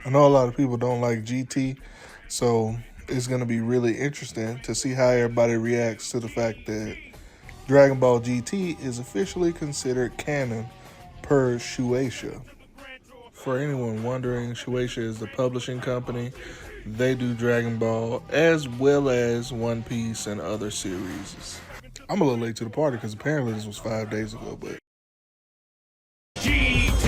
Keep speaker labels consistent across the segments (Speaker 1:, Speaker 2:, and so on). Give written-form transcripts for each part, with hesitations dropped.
Speaker 1: I know a lot of people don't like GT, so it's going to be really interesting to see how everybody reacts to the fact that Dragon Ball GT is officially considered canon per Shueisha. For anyone wondering, Shueisha is the publishing company. They do Dragon Ball as well as One Piece and other series. I'm a little late to the party because apparently this was 5 days ago, but
Speaker 2: GT.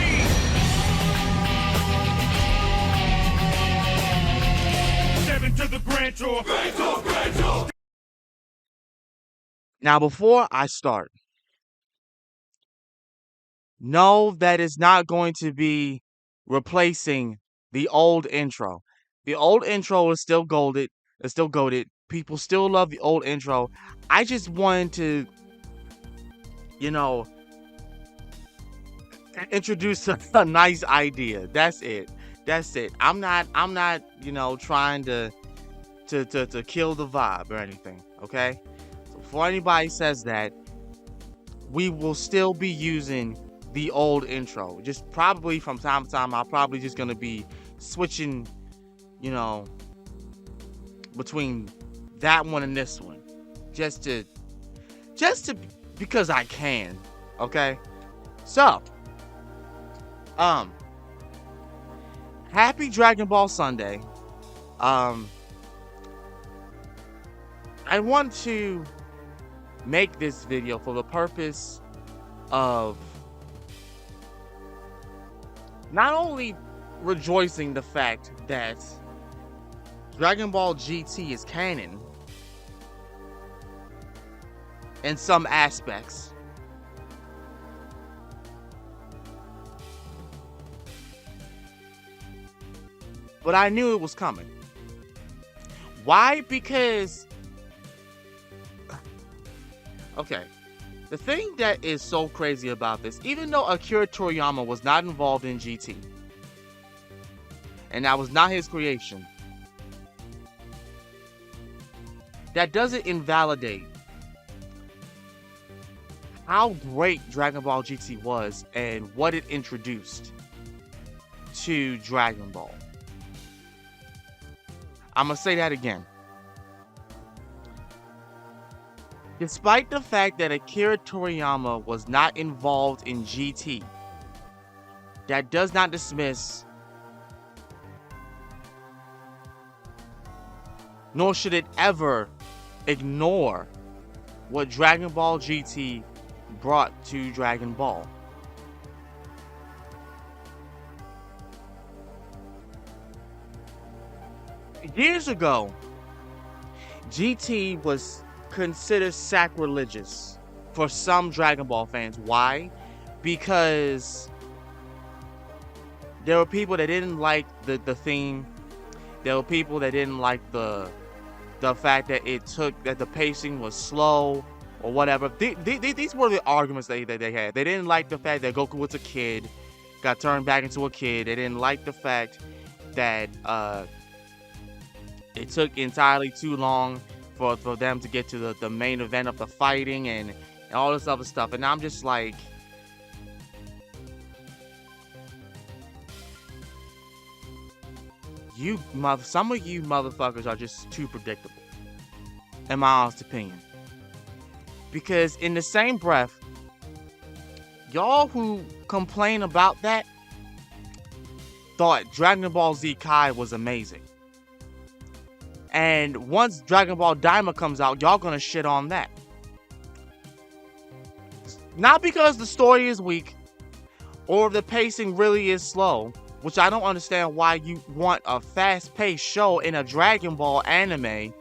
Speaker 2: Seven to the grand tour. Grand tour.
Speaker 3: Now, before I start, no, that is not going to be replacing the old intro. The old intro is still golded. It's still goaded. People still love the old intro. I just wanted to, you know, introduce a nice idea. That's it. That's it. I'm not, trying to kill the vibe or anything. Okay. So before anybody says that, we will still be using the old intro. Just probably from time to time, I'm probably just gonna be switching, between that one and this one, just to, because I can. Okay. So, happy Dragon Ball Sunday. I want to make this video for the purpose of not only rejoicing the fact that Dragon Ball GT is canon in some aspects, but I knew it was coming. Why? Because, okay, the thing that is so crazy about this, even though Akira Toriyama was not involved in GT, and that was not his creation, that doesn't invalidate how great Dragon Ball GT was and what it introduced to Dragon Ball. I'm gonna say that again. Despite the fact that Akira Toriyama was not involved in GT, that does not dismiss, nor should it ever ignore, what Dragon Ball GT brought to Dragon Ball. Years ago, GT was considered sacrilegious for some Dragon Ball fans. Why? Because there were people that didn't like the theme. There were people that didn't like the fact that that the pacing was slow or whatever. These were the arguments that they had. They didn't like the fact that Goku was a kid, got turned back into a kid. They didn't like the fact that it took entirely too long for them to get to the main event of the fighting and all this other stuff. And I'm just like, some of you motherfuckers are just too predictable, in my honest opinion. Because in the same breath, y'all who complain about that thought Dragon Ball Z Kai was amazing. And once Dragon Ball Daima comes out, y'all gonna shit on that. Not because the story is weak or the pacing really is slow, which I don't understand why you want a fast-paced show in a Dragon Ball anime.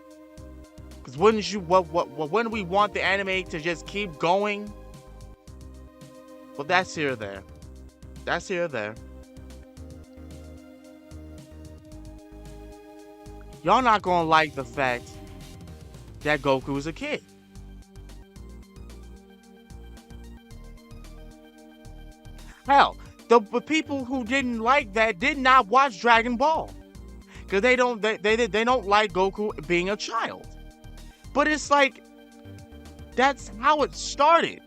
Speaker 3: Because wouldn't we want the anime to just keep going? But that's here or there. That's here or there. Y'all not gonna like the fact that Goku is a kid. Hell, the people who didn't like that did not watch Dragon Ball, because they don't like Goku being a child. But it's like, that's how it started.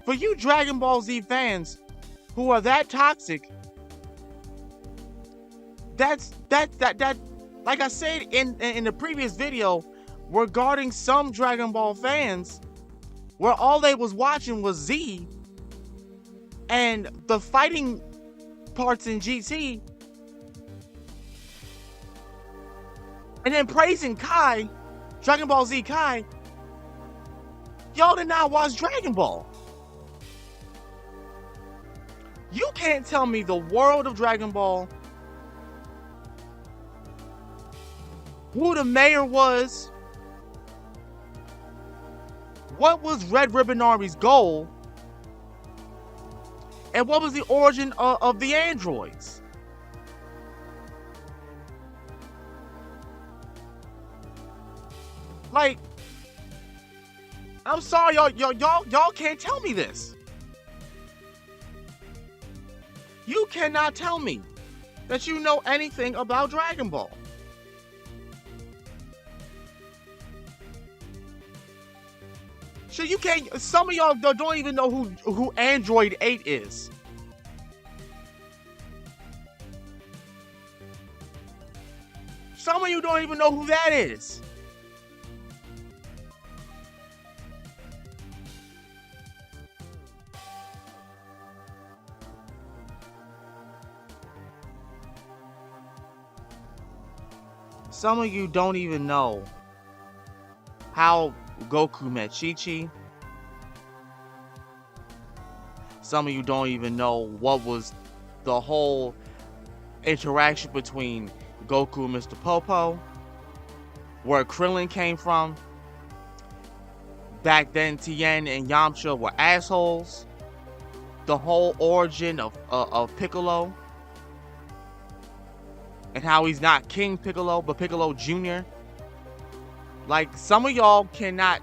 Speaker 3: For you Dragon Ball Z fans who are that toxic, that like I said in the previous video regarding some Dragon Ball fans, where all they was watching was Z and the fighting parts in GT, and then praising Kai, Dragon Ball Z Kai. Y'all did not watch Dragon Ball. You can't tell me the world of Dragon Ball, who the mayor was, what was Red Ribbon Army's goal, and what was the origin of the androids. Like, I'm sorry, y'all can't tell me this. You cannot tell me that you know anything about Dragon Ball. So you can't. Some of y'all don't even know who Android 8 is. Some of you don't even know who that is. Some of you don't even know how Goku met Chi-Chi. Some of you don't even know what was the whole interaction between Goku and Mr. Popo, where Krillin came from. Back then, Tien and Yamcha were assholes. The whole origin of Piccolo, and how he's not King Piccolo, but Piccolo Jr. Like, some of y'all cannot.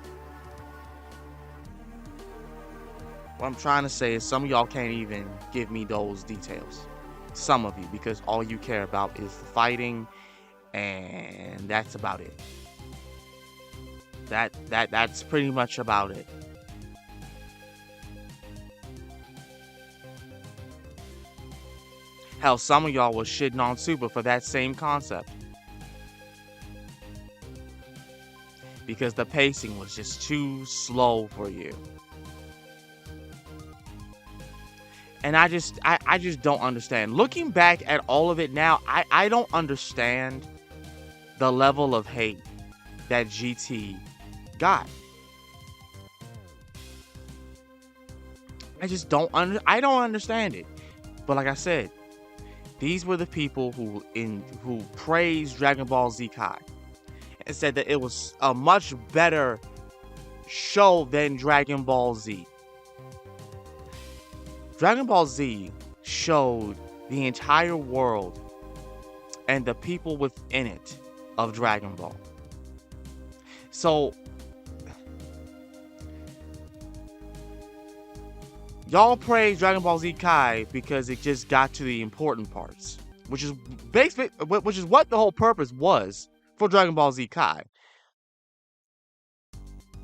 Speaker 3: What I'm trying to say is some of y'all can't even give me those details. Some of you, because all you care about is the fighting, and that's about it. That's pretty much about it. Hell, some of y'all was shitting on Super for that same concept, because the pacing was just too slow for you. And I just don't understand. Looking back at all of it now, I don't understand the level of hate that GT got. I don't understand it. But like I said, these were the people who praised Dragon Ball Z Kai and said that it was a much better show than Dragon Ball Z. Dragon Ball Z showed the entire world and the people within it of Dragon Ball. So, y'all praise Dragon Ball Z Kai because it just got to the important parts, which is what the whole purpose was for Dragon Ball Z Kai.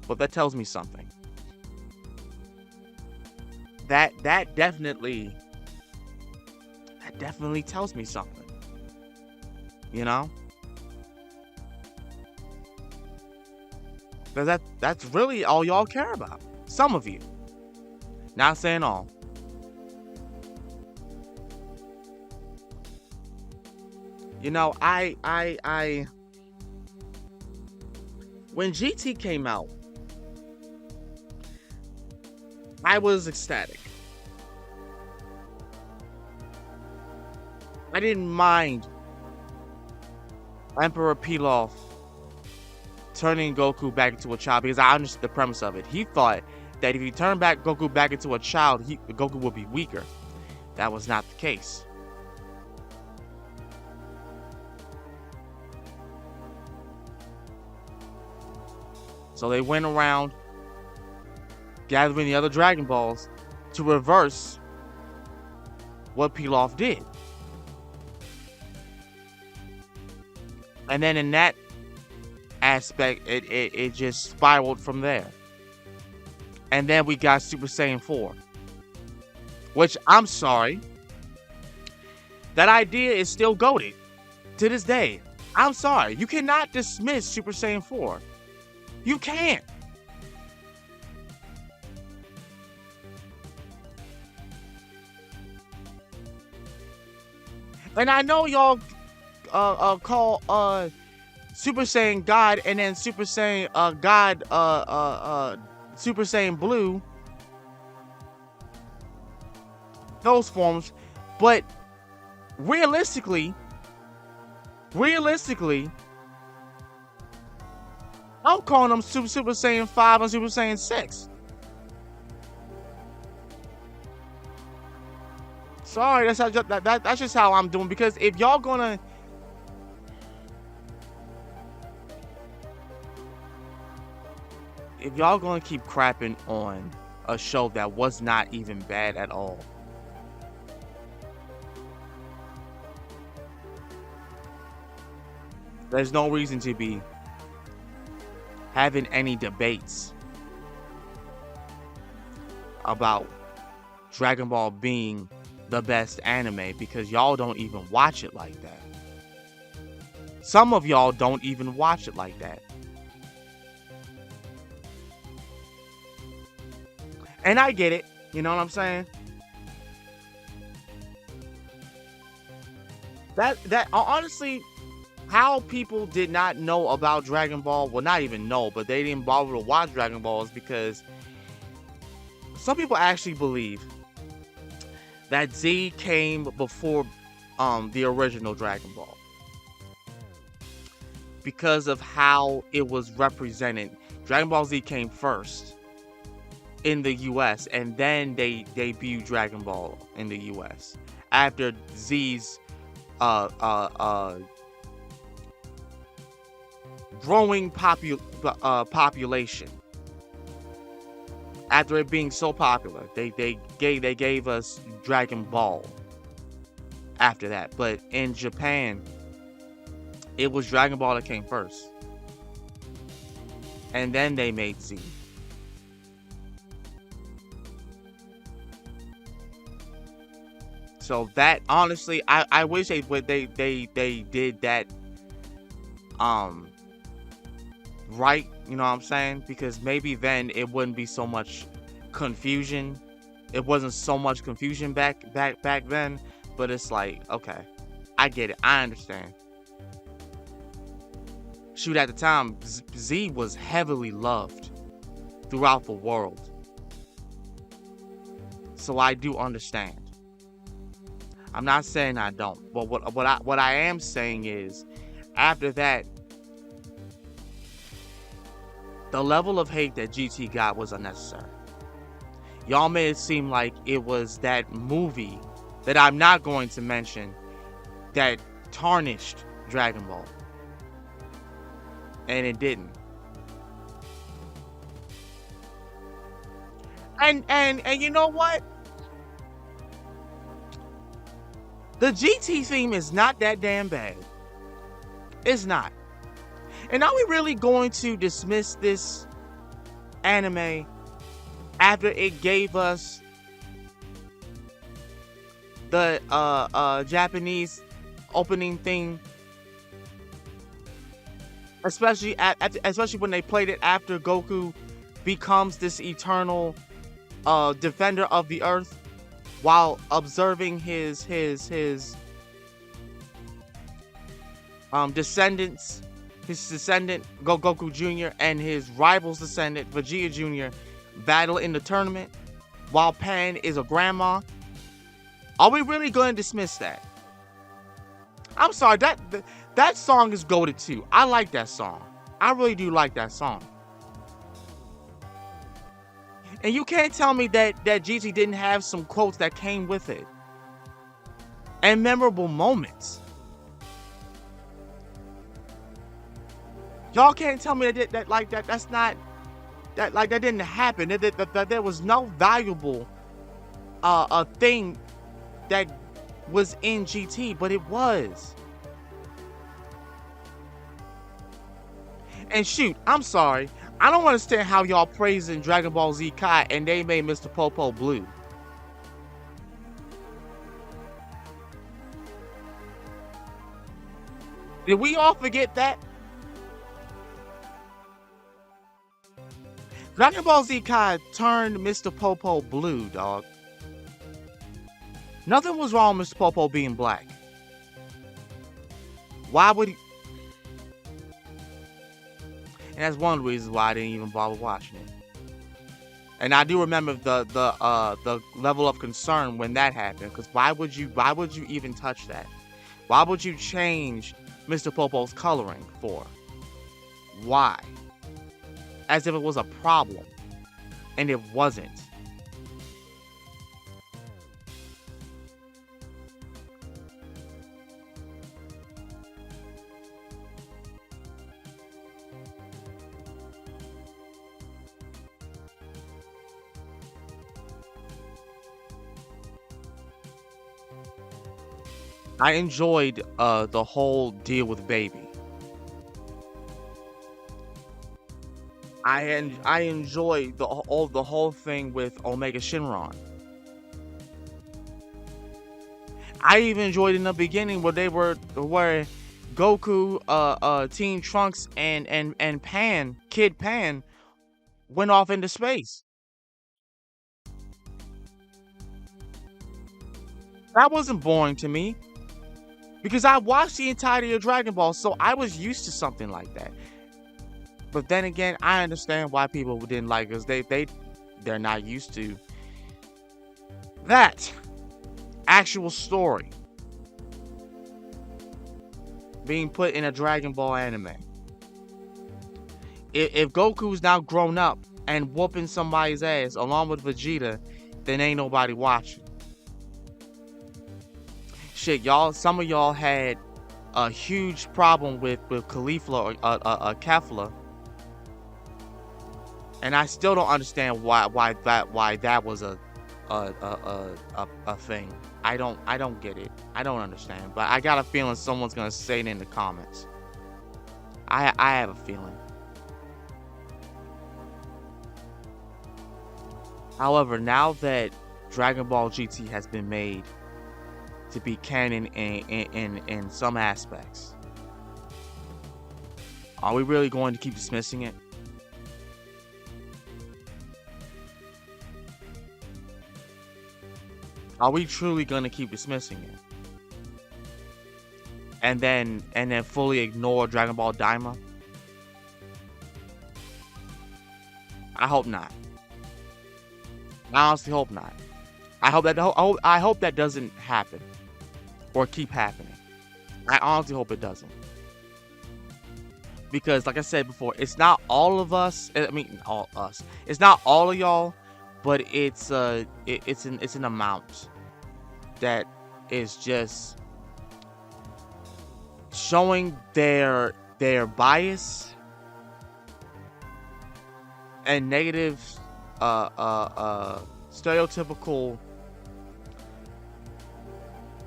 Speaker 3: But that tells me something. That definitely tells me something. You know? Because that's really all y'all care about. Some of you. Not saying all. You know, I when GT came out, I was ecstatic. I didn't mind Emperor Pilaf turning Goku back into a child because I understood the premise of it. He thought that if you turn Goku back into a child, Goku would be weaker. That was not the case. So they went around gathering the other Dragon Balls to reverse what Pilaf did. And then in that aspect, it just spiraled from there. And then we got Super Saiyan 4. Which, I'm sorry, that idea is still goated. To this day, I'm sorry, you cannot dismiss Super Saiyan 4. You can't. And I know y'all call Super Saiyan God and then Super Saiyan God Super Saiyan Blue those forms, but realistically, I'm calling them Super Saiyan 5 and Super Saiyan 6. Sorry, that's just how I'm doing, because if y'all gonna keep crapping on a show that was not even bad at all, there's no reason to be having any debates about Dragon Ball being the best anime, because y'all don't even watch it like that. Some of y'all don't even watch it like that. And I get it, you know what I'm saying? That honestly, how people did not know about Dragon Ball, well, not even know, but they didn't bother to watch Dragon Ball, is because some people actually believe that Z came before the original Dragon Ball, because of how it was represented. Dragon Ball Z came first in the US, and then they debuted Dragon Ball in the US after Z's growing population. After it being so popular, they gave us Dragon Ball after that. But in Japan, it was Dragon Ball that came first, and then they made Z. So that, honestly, I wish they did that right, you know what I'm saying? Because maybe then it wouldn't be so much confusion. It wasn't so much confusion back then, but it's like, okay, I get it, I understand. Shoot, at the time, Z was heavily loved throughout the world, so I do understand. I'm not saying I don't, but what I am saying is, after that, the level of hate that GT got was unnecessary. Y'all made it seem like it was that movie that I'm not going to mention that tarnished Dragon Ball, and it didn't. And you know what? The GT theme is not that damn bad. It's not. And are we really going to dismiss this anime after it gave us the Japanese opening theme? Especially when they played it after Goku becomes this eternal defender of the earth, while observing his descendants, his descendant Goku Jr. and his rival's descendant Vegeta Jr. battle in the tournament while Pan is a grandma. Are we really going to dismiss that? I'm sorry, that song is goated too. I like that song. I really do like that song. And you can't tell me that GT didn't have some quotes that came with it and memorable moments. Y'all can't tell me that didn't happen. That there was no valuable a thing that was in GT, but it was. And shoot, I'm sorry, I don't understand how y'all praising Dragon Ball Z Kai and they made Mr. Popo blue. Did we all forget that? Dragon Ball Z Kai turned Mr. Popo blue, dog. Nothing was wrong with Mr. Popo being black. Why would he? And that's one of the reasons why I didn't even bother watching it. And I do remember the level of concern when that happened. Because why would you even touch that? Why would you change Mr. Popo's coloring for? Why? As if it was a problem. And it wasn't. I enjoyed the whole deal with Baby. I enjoyed the whole thing with Omega Shenron. I even enjoyed in the beginning where Goku, Teen Trunks, and Pan, Kid Pan, went off into space. That wasn't boring to me. Because I watched the entirety of Dragon Ball, so I was used to something like that. But then again, I understand why people didn't like us. They're not used to that actual story being put in a Dragon Ball anime. If Goku's now grown up and whooping somebody's ass along with Vegeta, then ain't nobody watching. Shit, y'all. Some of y'all had a huge problem with Caulifla or Kefla, and I still don't understand why that was a thing. I don't get it. I don't understand. But I got a feeling someone's gonna say it in the comments. I have a feeling. However, now that Dragon Ball GT has been made to be canon in some aspects, are we really going to keep dismissing it? Are we truly going to keep dismissing it? And then fully ignore Dragon Ball Daima? I hope not. I honestly hope not. I hope that doesn't happen or keep happening. I honestly hope it doesn't. Because like I said before, it's not all of us. I mean, all us. It's not all of y'all, but it's an amount that is just showing their bias and negative stereotypical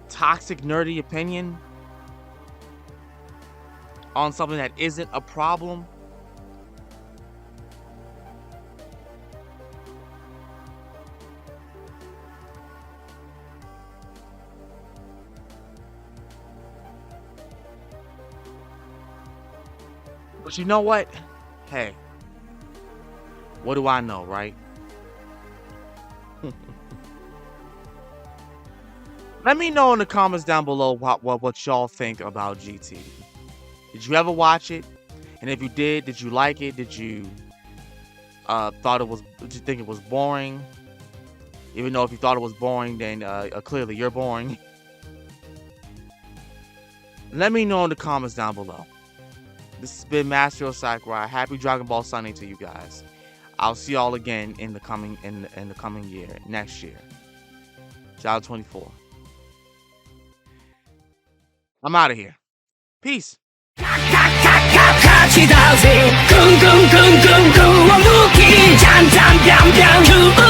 Speaker 3: toxic nerdy opinion on something that isn't a problem. But you know what? Hey, what do I know, right? Let me know in the comments down below what y'all think about GT. Did you ever watch it? And if you did you like it? Did you did you think it was boring? Even though if you thought it was boring, then clearly you're boring. Let me know in the comments down below. This has been Master of Sakurai. Happy Dragon Ball Sunday to you guys. I'll see y'all again in the coming year, next year. Child 24. I'm out of here. Peace.
Speaker 4: 勝ちだぜぐんぐんぐんぐんぐんを抜きじゃんじゃんじゃんじゃん